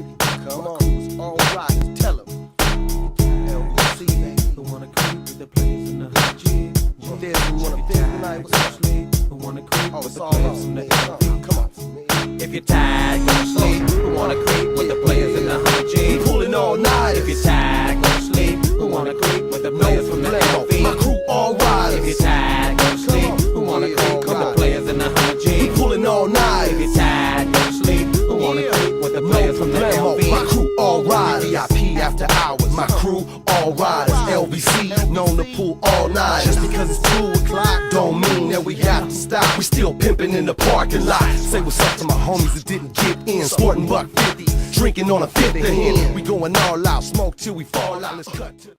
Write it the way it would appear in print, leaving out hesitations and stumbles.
baby. Come on, who's all riders, tell them. LBC, who wanna creep with the players in the hood jig? there's who wanna feel tonight, what's up? Who wanna creep Oh, with it's the all players on in the me. LV? Come on. If you're tired, go to sleep. Who wanna creep with the players in the hood jig? Pulling all night. If you're tired, go to sleep. Who wanna creep with the players from the LV? My crew all riders. If you're tired, go to sleep. Who wanna creep with the players in the hood jig? Pulling all night. If you're tired, go to sleep. Who wanna creep with the players from the LV? My crew all riders. VIP after hours. My crew all riders. LVC known to pull all night. Just because it's 2 o'clock don't mean that we have to stop. We still pimping in the parking lot. Say what's up to my homies that didn't get in. Sporting $1.50, drinking on a fifth of Henny. We going all out, smoke till we fall out. Let's cut to